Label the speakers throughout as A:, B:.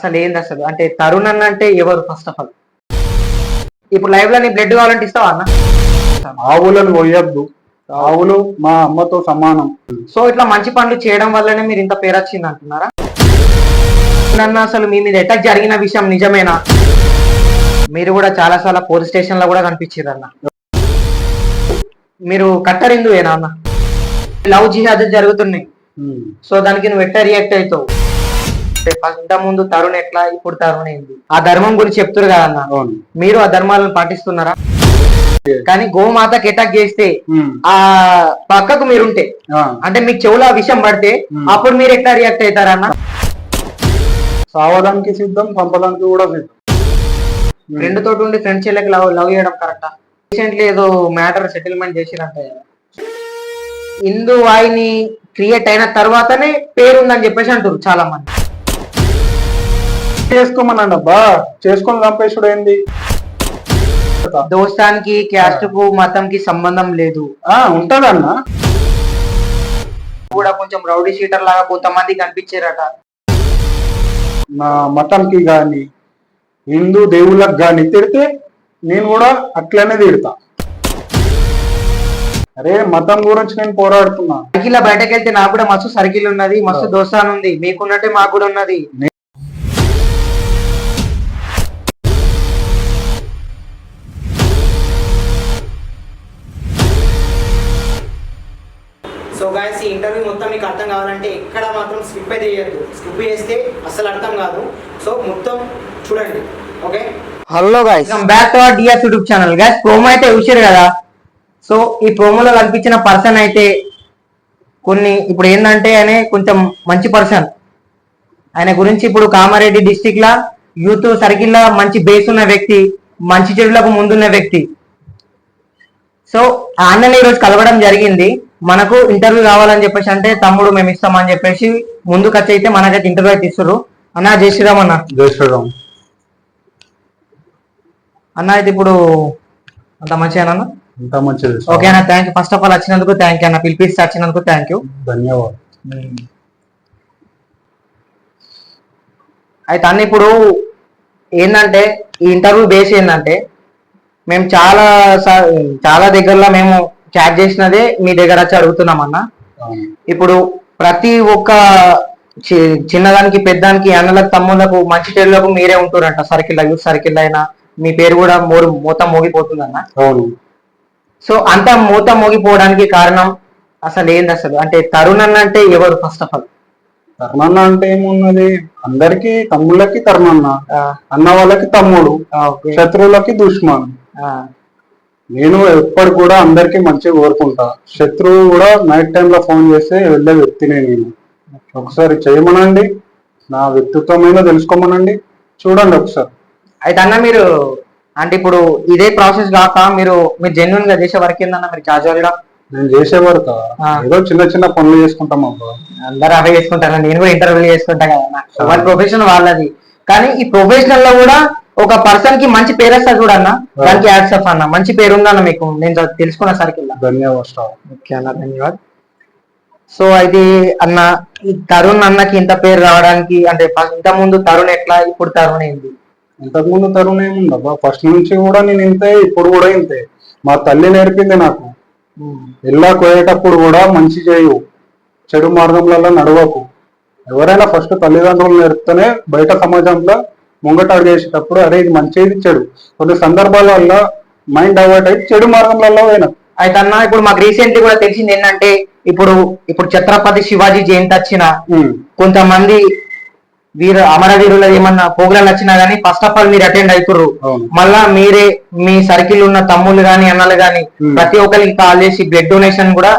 A: అసలు ఏంది అసలు అంటే తరుణ్ అన్న అంటే ఎవరు ఫస్ట్ ఆఫ్ ఆల్? ఇప్పుడు లైవ్ లో నీ బ్లడ్ కావాలంటే ఇస్తావా అన్న?
B: ఆవులను కొయ్యొద్దు, ఆవులు మా అమ్మతో సమానం.
A: సో ఇట్లా మంచి పనులు చేయడం వల్లనే మీరు ఇంత పేరు వచ్చింది అంటున్నారా? నన్ను అసలు మీ మీద అటాక్ జరిగిన విషయం నిజమేనా? మీరు కూడా చాలా సార్లు పోలీస్ స్టేషన్ లో కూడా కనిపించారు అన్న. మీరు కట్టర్ హిందువేనా అన్న? లవ్ జిహాద్ జరుగుతున్నాయి, సో దానికి నువ్వు ఎట్లా రియాక్ట్ అవుతావు? ఇంత ముందు తరుణ్ ఎట్లా, ఇప్పుడు తరుణ్ ఏంది? ఆ ధర్మం గురించి చెప్తారు కదన్న, మీరు ఆ ధర్మాలను పాటిస్తున్నారా? కానీ గోమాతకి అటాక్ చేస్తే ఆ పక్కకు మీరుంటే, అంటే మీకు చెవులో ఆ విషయం పడితే అప్పుడు మీరు ఎట్లా రియాక్ట్ అవుతారా అన్న?
B: సావడానికి సిద్ధం, చంపడానికి కూడా సిద్ధం.
A: ఫ్రెండ్ తోటి ఉండి ఫ్రెండ్ చెల్లెకి లవ్ చేయడం కరెక్టా? రీసెంట్లీ ఏదో మ్యాటర్ సెటిల్మెంట్ చేసిరంట. హిందూ వాయిని క్రియేట్ అయిన తర్వాతనే పేరుందని చెప్పేసి అంటారు చాలా మంది.
B: చేసుకోమనండి అబ్బా, చేసుకొని చంపేసుడు ఏంది?
A: దోస్తానికి క్యాస్ట్ కు మతం కి సంబంధం లేదు.
B: ఉంటదన్న
A: కూడా కొంచెం రౌడీ షీటర్ లాగా కొంతమంది కనిపించారట.
B: నా మతంకి గాని హిందూ దేవుళ్ళకి గాని తిడితే నేను కూడా అట్లనే తిడతా. అరే మతం గురించి నేను పోరాడుతున్నా.
A: సర్కిల్ బయటకు వెళ్తే నాకు కూడా మస్తు సర్కిల్ ఉన్నది, మస్తు దోస్తాన్ ఉంది, మీకున్నట్టే మాకు కూడా ఉన్నది. సో గైస్, ఈ ఇంటర్వ్యూ మొత్తం మీకు అర్థం కావాలంటే ఎక్కడ మాత్రం స్కిప్ అయితే చేయొద్దు. స్కిప్ చేస్తే అసలు అర్థం కాదు. సో మొత్తం చూడండి, okay? Hello guys, back to our DS YouTube channel. Guys, promo అయితే చూసారు కదా. సో ఈ ప్రోమోలో కనిపించిన పర్సన్ అయితే కొన్ని ఇప్పుడు ఏంటంటే ఆయన కొంచెం మంచి పర్సన్. ఆయన గురించి ఇప్పుడు కామారెడ్డి డిస్టిక్ లా యూత్ సర్కిల్ లా మంచి బేస్ ఉన్న వ్యక్తి, మంచి చెడులకు ముందున్న వ్యక్తి. సో ఆ అన్నని ఈరోజు కలవడం జరిగింది. మనకు ఇంటర్వ్యూ కావాలని చెప్పేసి అంటే తమ్ముడు మేము ఇస్తామని చెప్పేసి ముందుకు వచ్చి అయితే మనకైతే ఇంటర్వ్యూ అయితే ఇస్తారు. అన్న జై శ్రీరామ్. అన్న
B: జై శ్రీరామ్.
A: అన్న అయితే ఇప్పుడు అంత మంచిగా?
B: అంత మంచిది.
A: ఓకే అన్న, thank you. First of all వచ్చినందుకు థ్యాంక్ యూ అన్న, పిలిపిస్తే వచ్చినందుకు థ్యాంక్ యూ,
B: ధన్యవాదాలు.
A: అయితే అన్న ఇప్పుడు ఏంటంటే ఈ ఇంటర్వ్యూ బేస్ ఏంటంటే మేము చాలా దగ్గరలో మేము చాట్ చేసినదే మీ దగ్గర వచ్చి అడుగుతున్నాం అన్న. ఇప్పుడు ప్రతి ఒక్క చిన్నదానికి పెద్దానికి అన్నలకు తమ్ముళ్ళకు మంచి చెడులకు మీరే ఉంటున్నారంట. సర్కిల్ యూత్ సర్కిల్ అయినా మీ పేరు కూడా మూత మోగిపోతుంది అన్న. సో అంత మూత మోగిపోవడానికి కారణం అసలు ఏంది అసలు అంటే తరుణ్ అన్న అంటే ఎవరు ఫస్ట్ ఆఫ్ ఆల్?
B: తరుణన్న అంటే ఏమున్నది, అందరికి తమ్ముళ్ళకి తరుణన్న, అన్న వాళ్ళకి తమ్ముడు, శత్రువులకి దుష్మన్. నేను ఎప్పుడు కూడా అందరికి మంచిగా కోరుకుంటా. శత్రువు కూడా నైట్ టైంలో ఫోన్ చేస్తే వెళ్ళే వ్యక్తినే నేను. ఒకసారి చేయమనండి, నా వ్యక్తిత్వమైనా తెలుసుకోమనండి, చూడండి ఒకసారి.
A: అయితే అన్న మీరు అంటే ఇప్పుడు ఇదే ప్రాసెస్ కాక మీరు జెన్యున్ గా చేసే వర్క్ ఏందన్న? మీరు క్యాజువల్ గా
B: నేను చేసే వరకు ఏదో చిన్న చిన్న పనులు చేసుకుంటాం అబ్బా.
A: అందరూ అవే చేసుకుంటారు, నేను కూడా ఇంటర్వ్యూ చేసుకుంటా కదా. వాళ్ళ ప్రొఫెషన్ వాళ్ళది. కానీ ఈ ప్రొఫెషనల్ లో కూడా ఒక పర్సన్ కి మంచి పేరు వస్తా చూడన్న, దానికి యాక్సెప్ట్ అన్న. మంచి పేరు ఉందన్న మీకు, నేను తెలుసుకున్న సరికి.
B: ధన్యవాదాలు.
A: ఓకే అన్న, ధన్యవాదాలు. సో అయితే అన్న, ఈ తరుణ్ అన్నకి ఇంత పేరు రావడానికి అంటే ఇంత ముందు తరుణ్ ఎట్లా, ఇప్పుడు తరుణ్ ఏంది?
B: ఇంతకుముందు తరుణ్ ఏముందబ్బా, ఫస్ట్ నుంచి కూడా నేను ఇంతే, ఇప్పుడు కూడా ఇంతే. మా తల్లి నేర్పింది నాకు, ఇలా కోయేటప్పుడు కూడా మంచి చేయు, చెడు మార్గంలో నడవకు. ఎవరైనా ఫస్ట్ తల్లిదండ్రులు నేర్పుతూనే బయట సమాజంలో ముంగట అడిగేసేటప్పుడు అరే ఇది మంచిది చెడు. కొన్ని సందర్భాలలో మైండ్ డైవర్ట్ అయితే చెడు మార్గంలో పోయినా.
A: అయితే అన్న ఇప్పుడు మాకు రీసెంట్లీ కూడా తెలిసింది ఏంటంటే ఇప్పుడు ఛత్రపతి శివాజీ జయంతి వచ్చిన కొంతమంది అమరవీరుల ఏమన్నా ప్రోగ్రాంలు వచ్చినా గానీ ఫస్ట్ ఆఫ్ ఆల్ మీరు అటెండ్ అవుతుర్రు. మళ్ళా మీరే మీ సర్కిల్ ఉన్న తమ్ముళ్ళు గాని అన్నలు గాని ప్రతి ఒక్కరికి కాల్ చేసి బ్లడ్ డొనేషన్ కూడా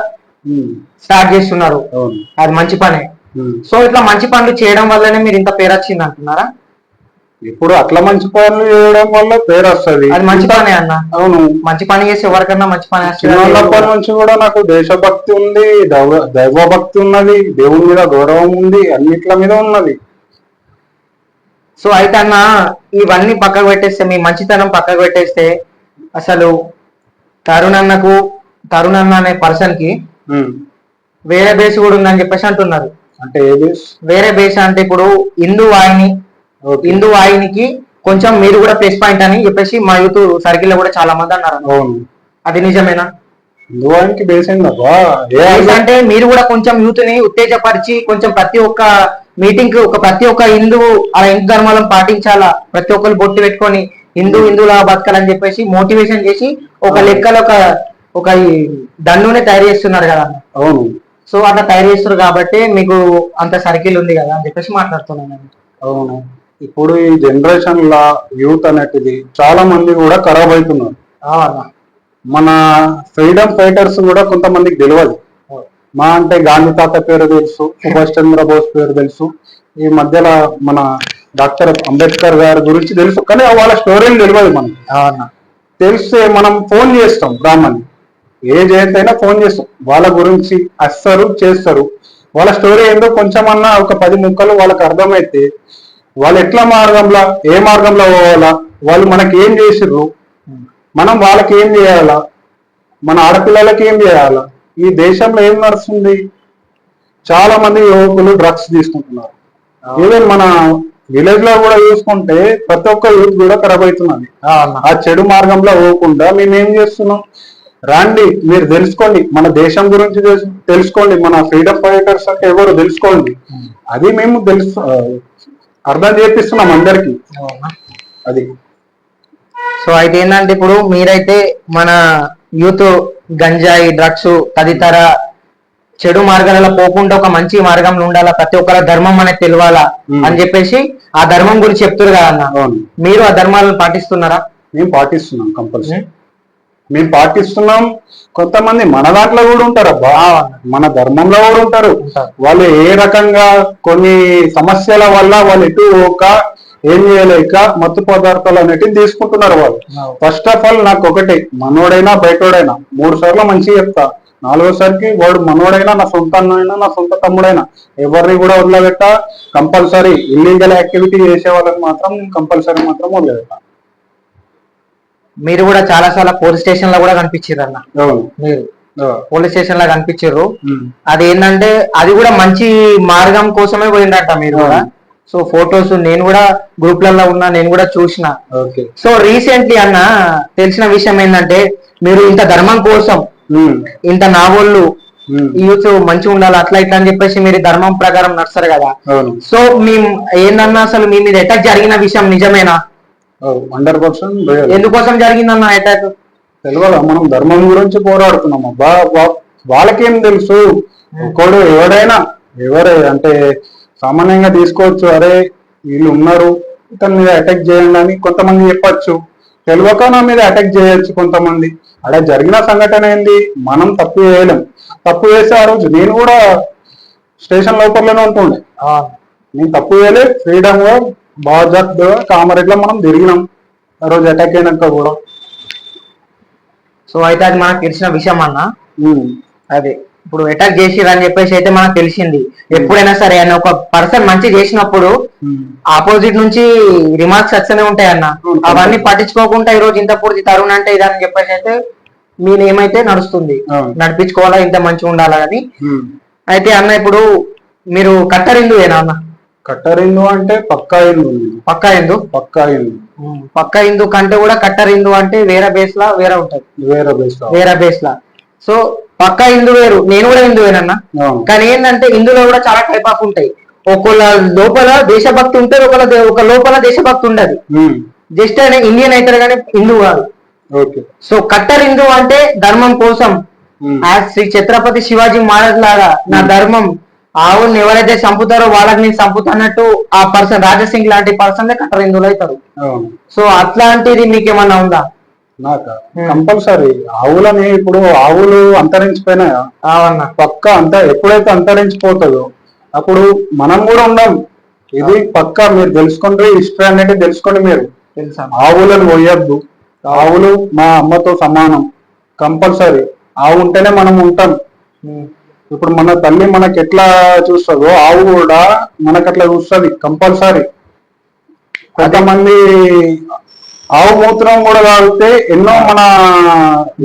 A: స్టార్ట్ చేస్తున్నారు. అది మంచి పనే. సో ఇట్లా మంచి పనులు చేయడం వల్లనే మీరు ఇంత పేరు వచ్చింది అంటున్నారా?
B: ఇప్పుడు అట్లా మంచి పనులు చేయడం వల్ల పేరు వస్తుంది,
A: అది మంచి పనే అన్న.
B: అవును,
A: మంచి పని చేసి ఎవరికన్నా మంచి పని
B: చిన్నప్పటి నుంచి కూడా నాకు దేశభక్తి ఉంది, దైవభక్తి ఉన్నది, దేవుని మీద గౌరవం ఉంది, అన్నిట్ల మీద ఉన్నది.
A: సో అయితే అన్న ఇవన్నీ పక్కకు పెట్టేస్తే, మీ మంచితనం పక్కకు పెట్టేస్తే అసలు తరుణ్ అన్న అనే పర్సన్ కి వేరే బేస్ కూడా ఉందని చెప్పేసి అంటున్నారు.
B: అంటే ఏ బేస్?
A: వేరే బేస్ అంటే ఇప్పుడు హిందూ వాహిని
B: Okay.
A: హిందూ వాహినికి కొంచెం మీరు కూడా ప్లస్ పాయింట్ అని చెప్పేసి మా యూత్ సర్కిల్ లో కూడా చాలా మంది అన్నారు అన్న.
B: అవును,
A: అది నిజమేనా?
B: హిందువానికి బేస్ అయిందబ్బా.
A: అంటే మీరు కూడా కొంచెం యూత్ ని ఉత్తేజపరిచి కొంచెం ప్రతి ఒక్క మీటింగ్ కి ప్రతి ఒక్క హిందువు ఆ హిందూ ధర్మాలను పాటించాలా, ప్రతి ఒక్కరు బొట్టు పెట్టుకొని హిందువులా బతకాలని చెప్పేసి మోటివేషన్ చేసి ఒక లెక్కలో ఒక ఈ దండునే తయారు చేస్తున్నారు కదా అన్న.
B: అవును.
A: సో అట్లా తయారు చేస్తారు కాబట్టి మీకు అంత సర్కిల్ ఉంది కదా అని చెప్పేసి మాట్లాడుతున్నాను.
B: అవును, ఇప్పుడు ఈ జనరేషన్ లా యూత్ అనేటిది చాలా మంది కూడా ఖరాబ్ అవుతున్నారు. మన ఫ్రీడమ్ ఫైటర్స్ కూడా కొంతమందికి తెలియదు. మా అంటే గాంధీ తాత పేరు తెలుసు, సుభాష్ చంద్రబోస్ పేరు తెలుసు, ఈ మధ్యలో మన డాక్టర్ అంబేద్కర్ గారి గురించి తెలుసు, కానీ వాళ్ళ స్టోరీలు తెలియదు మనకి. తెలిస్తే మనం ఫోన్ చేస్తాం బ్రాహ్మణ్, ఏ జయంతి అయినా ఫోన్ చేస్తాం, వాళ్ళ గురించి అస్సరు చేస్తారు. వాళ్ళ స్టోరీ ఏందో కొంచెమన్నా ఒక 10 ముక్కలు వాళ్ళకి అర్థమైతే వాళ్ళు ఎట్లా మార్గంలో ఏ మార్గంలో పోవాలా, వాళ్ళు మనకి ఏం చేసిర్రు, మనం వాళ్ళకి ఏం చేయాలా, మన ఆడపిల్లలకి ఏం చేయాలా, ఈ దేశంలో ఏం నడుస్తుంది. చాలా మంది యువకులు డ్రగ్స్ తీసుకుంటున్నారు. ఈవెన్ మన విలేజ్ లో కూడా చూసుకుంటే ప్రతి ఒక్క యూత్ కూడా ఖరాబ్ అవుతున్నది. ఆ చెడు మార్గంలో పోకుండా మేము ఏం చేస్తున్నాం, రండి మీరు తెలుసుకోండి, మన దేశం గురించి తెలుసుకోండి, మన ఫ్రీడమ్ ఫైటర్స్ అంటే ఎవరు తెలుసుకోండి, అది మేము అర్థం చేపిస్తున్నాం అందరికి. అది
A: సో అయితే ఏంటంటే ఇప్పుడు మీరైతే మన యూత్ గంజాయి డ్రగ్స్ తదితర చెడు మార్గాలలో పోకుండా ఒక మంచి మార్గంలో ఉండాలా, ప్రతి ఒక్కరి ధర్మం అనేది తెలియాలా అని చెప్పేసి ఆ ధర్మం గురించి చెప్తారు కదా అన్న. మీరు ఆ ధర్మాలను పాటిస్తున్నారా?
B: మేము పాటిస్తున్నాం, కంపల్సరీ మేము పాటిస్తున్నాం. కొంతమంది మన దాంట్లో కూడా ఉంటారు అబ్బా, మన ధర్మంలో కూడా ఉంటారు. వాళ్ళు ఏ రకంగా కొన్ని సమస్యల వల్ల వాళ్ళు ఎటు ఒక ఏం చేయలేక మత్తు పదార్థాలు అనేటివి తీసుకుంటున్నారు వాళ్ళు. ఫస్ట్ ఆఫ్ ఆల్ నాకు ఒకటి, మనోడైనా బయటోడైనా 3 సార్లు మంచిగా చెప్తా, 4వసారికి వాడు మనోడైనా నా సొంత అన్నైనా నా సొంత తమ్ముడైనా ఎవరిని కూడా వదిలిపెట్టా. కంపల్సరీ ఇల్లీగల్ యాక్టివిటీ చేసే వాళ్ళకి మాత్రం కంపల్సరీ మాత్రం వదిలిపెట్టా. మీరు కూడా చాలా సార్లు పోలీస్ స్టేషన్ లో కూడా కనిపించారు అన్న. మీరు పోలీస్ స్టేషన్ లో కనిపించారు. అది ఏంటంటే అది కూడా మంచి మార్గం కోసమే పోయిందట మీరు కూడా. సో ఫొటోస్ నేను కూడా గ్రూప్లలో ఉన్నా, నేను కూడా చూసిన. సో రీసెంట్లీ అన్న తెలిసిన విషయం ఏంటంటే మీరు ఇంత ధర్మం కోసం ఇంత నావోళ్ళు యూత్ మంచిగా ఉండాలి అట్లా ఇట్లా అని చెప్పేసి మీరు ధర్మం ప్రకారం నడుస్తారు కదా. సో మేము ఏందన్నా అసలు మీ మీద అటాక్ జరిగిన విషయం నిజమేనా? 100%
A: ఎందుకోసం జరిగిందన్న అటాక్
B: తెలియదా? మనం ధర్మం గురించి పోరాడుతున్నాము. వాళ్ళకేం తెలుసు, ఒకడు ఎవడైనా ఎవరే అంటే సామాన్యంగా తీసుకోవచ్చు, అరే వీళ్ళు ఉన్నారు ఇతని మీద అటాక్ చేయండి అని కొంతమంది చెప్పచ్చు. తెలియక నా మీద అటాక్ చేయొచ్చు కొంతమంది. అలా జరిగిన సంఘటన ఏంది, మనం తప్పు చేయలేం. తప్పు చేస్తే ఆ రోజు నేను కూడా స్టేషన్ లోపలనే ఉంటుండే. నేను తప్పు చేయలే, ఫ్రీడమ్ గా బాధ్యతగా కామారెడ్డిలో మనం తిరిగినాం ఆ రోజు అటాక్ అయినాక కూడా. సో అయితే అది మనకు తెలిసిన విషయం అన్న. అదే ఇప్పుడు అటాక్ చేసిరు అని చెప్పేసి అయితే మనకు తెలిసింది. ఎప్పుడైనా సరే అన్న ఒక పర్సన్ మంచి చేసినప్పుడు ఆపోజిట్ నుంచి రిమార్క్స్ వస్తూనే ఉంటాయి అన్న. అవన్నీ పట్టించుకోకుండా ఈ రోజు ఇంత పూర్తి తరుణ్ అంటే ఇదని చెప్పేసి అయితే మీరు ఏమైతే నడుస్తుంది, నడిపించుకోవాలా, ఇంత మంచిగా ఉండాలా అని. అయితే అన్న ఇప్పుడు మీరు కట్టర్ హిందువేనా అన్న? కట్టర్ హిందూ అంటే పక్కా హిందూ. పక్కా హిందూ? పక్కా హిందూ. పక్కా హిందూ కంటే కూడా కట్టర్ హిందూ అంటే వేరే బేస్ లా వేరే ఉంటది. వేరే బేస్ లా. సో పక్కా హిందూ వేరు, నేను కూడా హిందువేనన్నా. కానీ ఏంటంటే హిందూలో కూడా చాలా టైప్ ఆఫ్ ఉంటాయి. ఒకళ్ళ లోపల దేశభక్తి ఉంటుంది, ఒక లోపల దేశభక్తి ఉండదు. జస్ట్ ఆయన ఇండియన్ అవుతారు కానీ హిందూ కాదు. సో కట్టర్ హిందూ అంటే ధర్మం కోసం శ్రీ ఛత్రపతి శివాజీ మహారాజ్ లాగా నా ధర్మం ఆవుని ఎవరైతే చంపుతారో వాళ్ళకి నేను చంపుతాన్నట్టు ఆ పర్సన్ రాజసింగ్ లాంటి పర్సన్ కట్టర్ హిందువులు అవుతారు. సో అట్లాంటిది మీకేమన్నా ఉందా? నాకా కంపల్సరీ. ఆవులని ఇప్పుడు ఆవులు అంతరించిపోయినాయా? పక్క అంత ఎప్పుడైతే అంతరించిపోతుందో అప్పుడు మనం కూడా ఉండం. ఇది పక్క మీరు తెలుసుకోండి, హిస్టరీ అనేది తెలుసుకోండి. మీరు ఆవులను పోయొద్దు. ఆవులు మా అమ్మతో సమానం. కంపల్సరీ ఆవు ఉంటేనే మనం ఉంటాం. ఇప్పుడు మన తల్లి మనకి ఎట్లా చూస్తుందో ఆవు కూడా మనకు అట్లా చూస్తుంది కంపల్సరీ. కొంతమంది ఆవు మూత్రం కూడా తాగితే ఎన్నో మన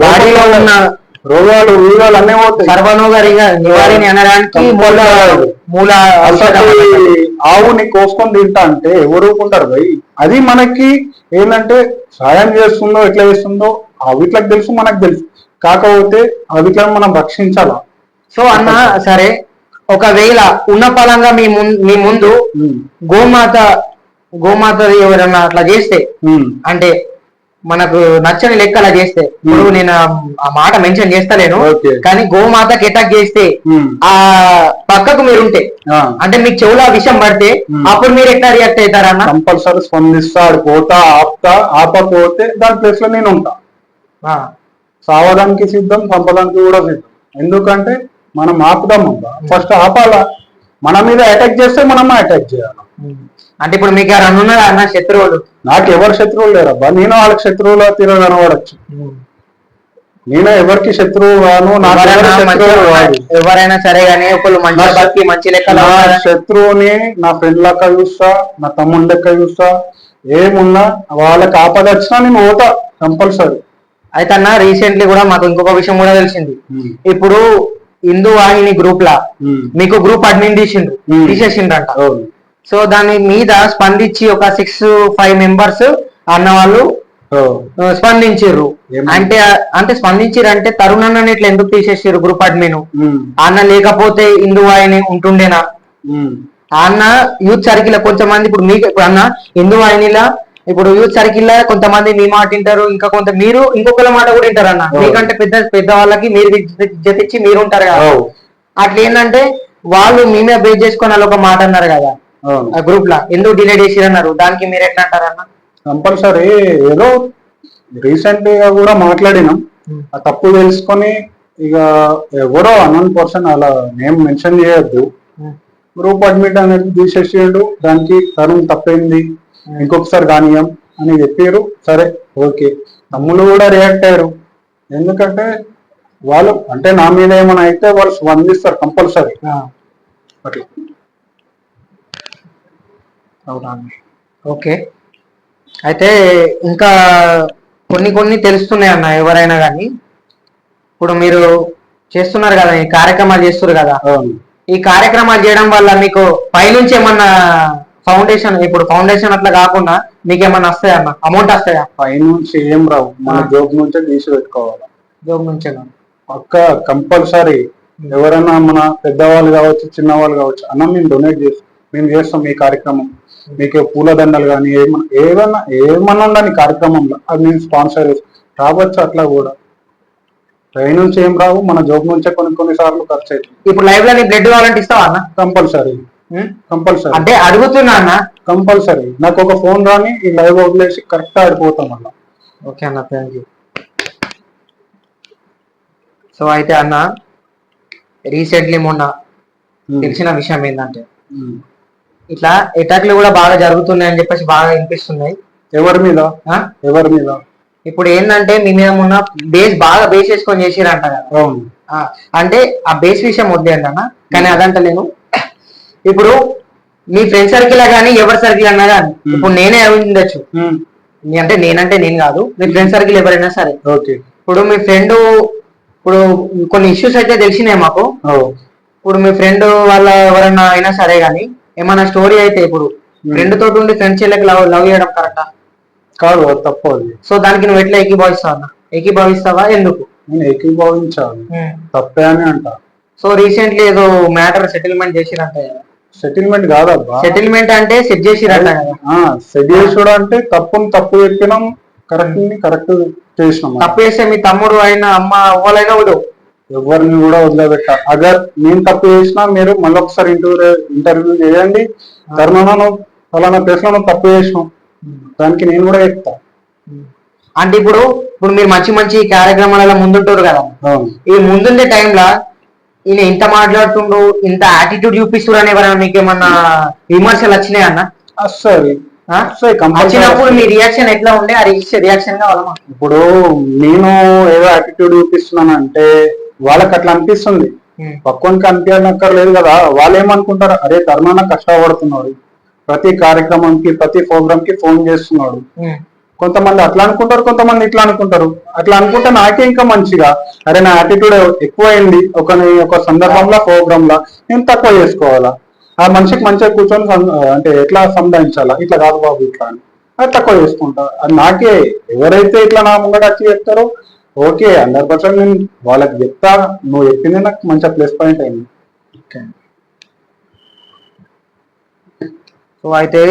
B: బాడీలో ఉన్న రోగాలు వీగాలు అన్నీ పోతాయి.
A: సర్వనోగా నివారణ అనడానికి మూల
B: అసలు ఆవుని కోసుకొని తింటా అంటే ఎవరు ఊరుకుంటారు భయ్. అది మనకి ఏంటంటే సాయం చేస్తుందో ఎట్లా చేస్తుందో అవిట్లకు తెలుసు, మనకు తెలుసు. కాకపోతే అవిట్లను మనం రక్షించాలా.
A: సో అన్న సరే, ఒకవేళ ఉన్న పలంగా మీ ముందు గోమాత ఎవరన్నా అట్లా చేస్తే, అంటే మనకు నచ్చని లెక్క అలా చేస్తే, ఇప్పుడు నేను ఆ మాట మెన్షన్ చేస్తలేను, కానీ గోమాతకి అటాక్ చేస్తే ఆ పక్కకు మీరుంటే, అంటే మీకు చెవులో విషయం పడితే అప్పుడు మీరు ఎట్లా రియాక్ట్ అవుతారన్న?
B: కంపల్సరీ స్పందిస్తాడు, పోతా ఆపుతా, ఆపకపోతే దాని ప్లేస్ లో నేను ఉంటా. సావడానికి సిద్ధం, చంపడానికి కూడా సిద్ధం. ఎందుకంటే మనం ఆపుదామబ్బా, ఫస్ట్ ఆపాలా. మన మీద అటాక్ చేస్తే మనం అటాక్ చేయాలి.
A: అంటే ఇప్పుడు మీకు ఎవరన్నా అన్న శత్రువులు?
B: నాకు ఎవరు శత్రువులు లేరబ్బా, నేను వాళ్ళకి శత్రువుల తీర కనబడచ్చు. నేను ఎవరికి శత్రువు గాను,
A: ఎవరైనా సరే గానీ ఒకళ్ళు మంచి లెక్క.
B: శత్రువుని నా ఫ్రెండ్ లెక్క చూస్తా, నా తమ్ముడు లెక్క చూస్తా. ఏమున్నా వాళ్ళకి ఆపద వచ్చినా నేను పోతా కంపల్సరీ.
A: అయితే అన్న రీసెంట్లీ కూడా మాకు ఇంకొక విషయం కూడా తెలిసింది. ఇప్పుడు హిందూ వాహిని గ్రూప్ లా మీకు గ్రూప్ అడ్మిన్ తీసేసిండ్రంట. సో దాని మీద స్పందించి ఒక 6-5 మెంబర్స్ అన్న వాళ్ళు స్పందించారు. అంటే స్పందించారు అంటే తరుణ్ అన్న ఇట్లా ఎందుకు తీసేసారు గ్రూప్ అడ్మిన్? అన్న లేకపోతే హిందూ వాహిని ఉంటుండేనా? అన్న యూత్ సర్కిల్ కొంతమంది, ఇప్పుడు మీకు ఇప్పుడు అన్న హిందూ వాహినిలా ఇప్పుడు యూత్ సర్కిల్ లో కొంతమంది మీ మాట వింటారు, ఇంకా మీరు ఇంకొకరి మాట కూడా వింటారు అన్న. మీకంటే పెద్ద వాళ్ళకి మీరు జతిచ్చి మీరు ఉంటారు కదా. అట్లా ఏంటంటే వాళ్ళు మేమే బేస్ చేసుకొని వాళ్ళు ఒక మాట అన్నారు కదా గ్రూప్ లా, ఎందుకు డిలీట్ చేసి అన్నారు, దానికి మీరు ఎట్లా అంటారన్న?
B: కంపల్సరీ ఏదో రీసెంట్ గా కూడా మాట్లాడినాం, ఆ తప్పు తెలుసుకొని ఇక ఎవరో అన్నోన్ పర్సన్ అలా నేమ్ మెన్షన్ చేయొద్దు, గ్రూప్ అడ్మిట్ అనేది తీసేసేయండు, దానికి తరుణ్ తప్పైంది, ఇంకొకసారి కానీయం అని చెప్పారు. సరే ఓకే, తమ్ముళ్ళు కూడా రియాక్ట్ అయ్యారు. ఎందుకంటే వాళ్ళు అంటే నా మీద ఏమైనా అయితే వాళ్ళు స్పందిస్తారు కంపల్సరీ అట్లా.
A: అవునా? ఓకే. అయితే ఇంకా కొన్ని తెలుస్తున్నాయి అన్న ఎవరైనా కానీ. ఇప్పుడు మీరు చేస్తున్నారు కదా, ఈ కార్యక్రమాలు చేస్తున్నారు కదా, ఈ కార్యక్రమాలు చేయడం వల్ల మీకు పైనుంచి ఏమన్నా ఫౌండేషన్, ఇప్పుడు ఫౌండేషన్ అట్లా కాకుండా మీకు ఏమన్నా వస్తాయా అన్న, అమౌంట్ వస్తాయా?
B: పైనుంచి ఏం రావు, మన జోబ్ నుంచే తీసి పెట్టుకోవాలి.
A: జోబ్ నుంచే
B: పక్క కంపల్సరీ. ఎవరైనా మన పెద్దవాళ్ళు కావచ్చు, చిన్నవాళ్ళు కావచ్చు, అన్న మేము డొనేట్ చేస్తాం, మేము చేస్తాం ఈ కార్యక్రమం, మీకు పూలదండలు కానీ ఏమన్నా ఉండని కార్యక్రమంలో అది మేము స్పాన్సర్ రావచ్చు. అట్లా కూడా పై నుంచి ఏం రావు, మన జోబ్ నుంచే కొన్ని సార్లు ఖర్చు అవుతుంది.
A: ఇప్పుడు లైవ్ లో బ్లడ్ కావాలంటే ఇస్తావా అన్న?
B: కంపల్సరీ
A: అంటే అడుగుతున్నా అన్న,
B: కంపల్సరీ. నాకు ఒక ఫోన్ రాని ఈ లైవ్ వదిలేసి కరెక్ట్ ఆడిపోతాం అన్న.
A: ఓకే అన్న, థ్యాంక్ యూ. సో అయితే అన్న రీసెంట్లీ మొన్న తెలిసిన విషయం ఏంటంటే ఇట్లా అటాక్లు కూడా బాగా జరుగుతున్నాయి అని చెప్పేసి బాగా వినిపిస్తున్నాయి.
B: ఎవరి మీద?
A: ఇప్పుడు ఏంటంటే మీ మీద మొన్న బాగా బేస్ చేసుకొని చేసిరంట కదా. అంటే ఆ బేస్ విషయం వద్దే అన్న, కానీ అదంటలేను. ఇప్పుడు మీ ఫ్రెండ్ సర్కిల్ కానీ ఎవరి సర్కిల్ అన్నా కానీ, ఇప్పుడు నేనే ఉండొచ్చు, అంటే నేను కాదు, మీ ఫ్రెండ్ సర్కిల్ ఎవరైనా సరే. ఇప్పుడు మీ ఫ్రెండ్, ఇప్పుడు కొన్ని ఇష్యూస్ అయితే తెలిసినాయి మాకు. ఇప్పుడు మీ ఫ్రెండ్ వాళ్ళ ఎవరైనా అయినా సరే గానీ ఏమైనా స్టోరీ అయితే, ఇప్పుడు ఫ్రెండ్ తోటి ఉండి ఫ్రెండ్ చెల్లెకి లవ్ చేయడం కరెక్టా?
B: కాదు, తప్పు అది.
A: సో దానికి నువ్వు ఎట్లా ఏకీభవిస్తావు అన్న? ఏకీభవిస్తావా? ఎందుకు?
B: నేను ఏకీభవించాలి, తప్పే అని అంట.
A: సో రీసెంట్లీ ఏదో మ్యాటర్ సెటిల్మెంట్ చేసిరంట.
B: సెటిల్మెంట్ కాదబ్బా,
A: సెటిల్మెంట్ అంటే సెట్ చేసిరంట కదా.
B: సెట్ చేసుడు అంటే తప్పు చెప్పినాం, కరెక్ట్ చేసినాం.
A: తప్పు చేస్తే మీ తమ్ముడు అయినా అమ్మ అవ్వాలైనా వదలవు,
B: ఎవరిని కూడా వదిలిపెట్టా. అగర్ నేను తప్పు చేసినా మీరు మళ్ళీ ఒకసారి ఇంటర్వ్యూ చేయండి, ధర్మను ఫలానా ప్లేస్ లో తప్పు చేసినాం, దానికి నేను కూడా చెప్తా.
A: అంటే ఇప్పుడు మీరు మంచి కార్యక్రమాలలో ముందుంటారు కదా, ఈ ముందుండే టైంలో ఈయన ఇంత మాట్లాడుతుండు, ఇంత యాటిట్యూడ్ చూపిస్తున్నారు అని ఎవరైనా మీకు ఏమన్నా విమర్శలు వచ్చినాయి అన్న? వచ్చినప్పుడు మీ రియాక్షన్ ఎట్లా ఉండే? ఆ రియాక్షన్ కావాలమ్మా.
B: ఇప్పుడు నేను ఏదో యాటిట్యూడ్ చూపిస్తున్నాను అంటే వాళ్ళకి అట్లా అనిపిస్తుంది, పక్కనికి అనిపించక్కర్లేదు కదా. వాళ్ళు ఏమనుకుంటారు, అరే ధర్మాన కష్టపడుతున్నాడు, ప్రతి కార్యక్రమానికి ప్రతి ప్రోగ్రామ్ కి ఫోన్ చేస్తున్నాడు, కొంతమంది అట్లా అనుకుంటారు, కొంతమంది ఇట్లా అనుకుంటారు. అట్లా అనుకుంటే నాకే ఇంకా మంచిగా, అరే నా యాటిట్యూడ్ ఎక్కువైంది ఒక సందర్భంలో ప్రోగ్రామ్ లా నేను తక్కువ చేసుకోవాలా, ఆ మనిషికి మంచిగా కూర్చొని అంటే ఎట్లా సంధానించాలా, ఇట్లా కాదు బాబు ఇట్లా అని అది తక్కువ చేసుకుంటా. అది నాకే, ఎవరైతే ఇట్లా నా ముంగట వచ్చి చెప్తారో ఓకే 100% నేను వాళ్ళకి చెప్తా. నువ్వు చెప్పింది నాకు మంచిగా ప్లస్ పాయింట్ అయింది.
A: సో అయితే